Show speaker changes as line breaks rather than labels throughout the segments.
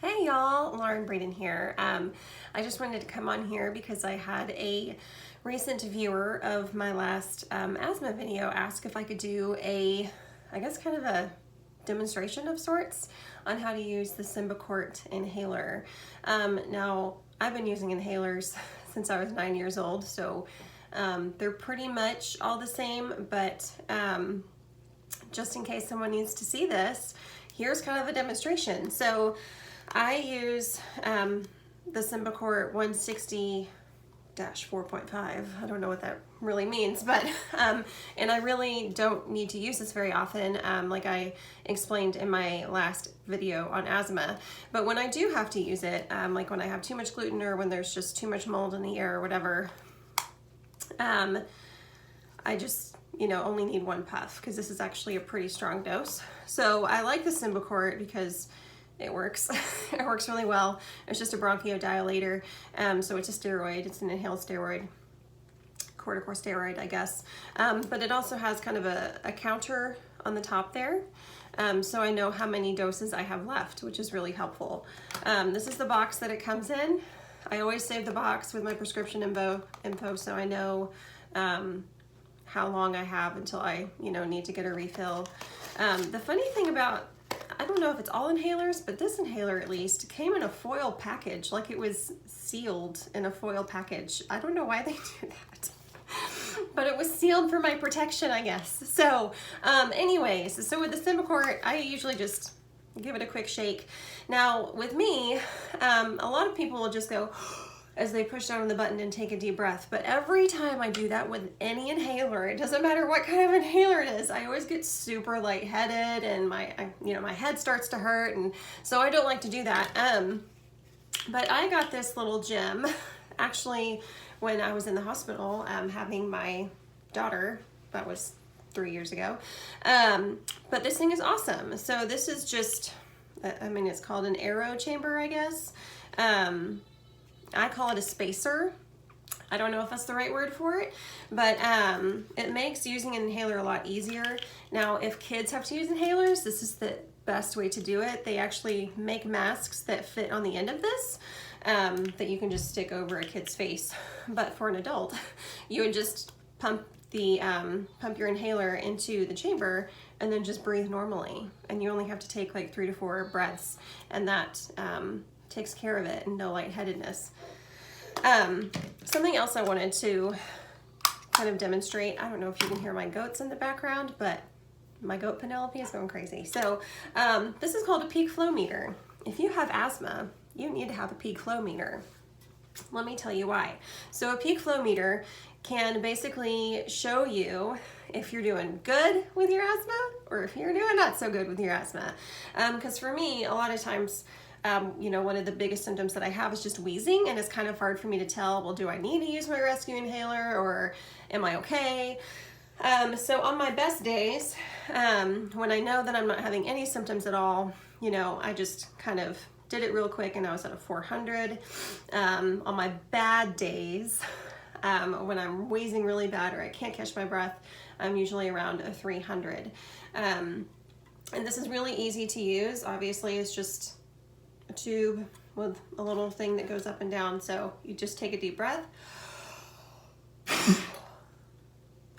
Hey y'all, Lauren Braden here. I just wanted to come on here because I had a recent viewer of my last asthma video ask if I could do I guess kind of a demonstration of sorts on how to use the Symbicort Inhaler. Now, I've been using inhalers since I was 9 years old, so they're pretty much all the same, but just in case someone needs to see this, here's kind of a demonstration. So I use the Symbicort 160-4.5. I don't know what that really means, but and I really don't need to use this very often, like I explained in my last video on asthma. But when I do have to use it, like when I have too much gluten or when there's just too much mold in the air or whatever, I just, only need one puff because this is actually a pretty strong dose. So I like the Symbicort because it works. It works really well. It's just a bronchodilator, so it's a steroid. It's an inhaled steroid, corticosteroid, I guess. But it also has kind of a counter on the top there, so I know how many doses I have left, which is really helpful. This is the box that it comes in. I always save the box with my prescription info so I know how long I have until I need to get a refill. The funny thing about, I don't know if it's all inhalers, but this inhaler at least came in a foil package, like it was sealed in a foil package. I don't know why they do that, but it was sealed for my protection, I guess. So anyways, so with the Symbicort, I usually just give it a quick shake. Now with me, a lot of people will just go as they push down on the button and take a deep breath. But every time I do that with any inhaler, it doesn't matter what kind of inhaler it is, I always get super lightheaded and my head starts to hurt, and so I don't like to do that. But I got this little gem actually when I was in the hospital having my daughter. That was 3 years ago. But this thing is awesome. So this is just, it's called an aero chamber, I guess. I call it a spacer. I don't know if that's the right word for it, but it makes using an inhaler a lot easier. Now, if kids have to use inhalers, this is the best way to do it. They actually make masks that fit on the end of this that you can just stick over a kid's face. But for an adult, you would just pump your inhaler into the chamber and then just breathe normally. And you only have to take like 3 to 4 breaths, and that takes care of it, and no lightheadedness. Something else I wanted to kind of demonstrate, I don't know if you can hear my goats in the background, but my goat Penelope is going crazy. So this is called a peak flow meter. If you have asthma, you need to have a peak flow meter. Let me tell you why. So a peak flow meter can basically show you if you're doing good with your asthma or if you're doing not so good with your asthma. Because for me, a lot of times, one of the biggest symptoms that I have is just wheezing, and it's kind of hard for me to tell, well, do I need to use my rescue inhaler or am I okay? So on my best days, when I know that I'm not having any symptoms at all, I just kind of did it real quick and I was at a 400. On my bad days, when I'm wheezing really bad or I can't catch my breath, I'm usually around a 300. And this is really easy to use. Obviously, it's just a tube with a little thing that goes up and down. So you just take a deep breath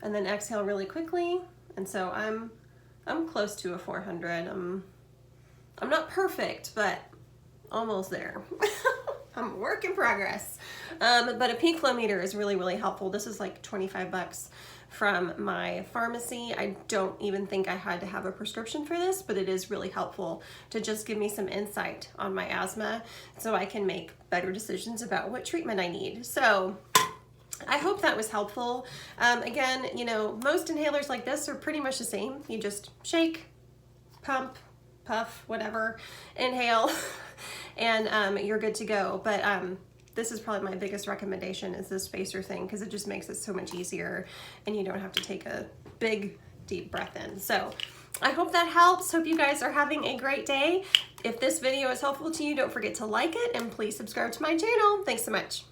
and then exhale really quickly. And so I'm close to a 400. I'm not perfect, but almost there. I'm a work in progress. But a peak flow meter is really, really helpful. This is like 25 bucks from my pharmacy. I don't even think I had to have a prescription for this, but it is really helpful to just give me some insight on my asthma so I can make better decisions about what treatment I need. So I hope that was helpful. Again, most inhalers like this are pretty much the same. You just shake, pump, puff, whatever, inhale, and you're good to go. But this is probably my biggest recommendation is this spacer thing, because it just makes it so much easier and you don't have to take a big deep breath in. So I hope that helps. Hope you guys are having a great day. If this video is helpful to you, don't forget to like it and please subscribe to my channel. Thanks so much.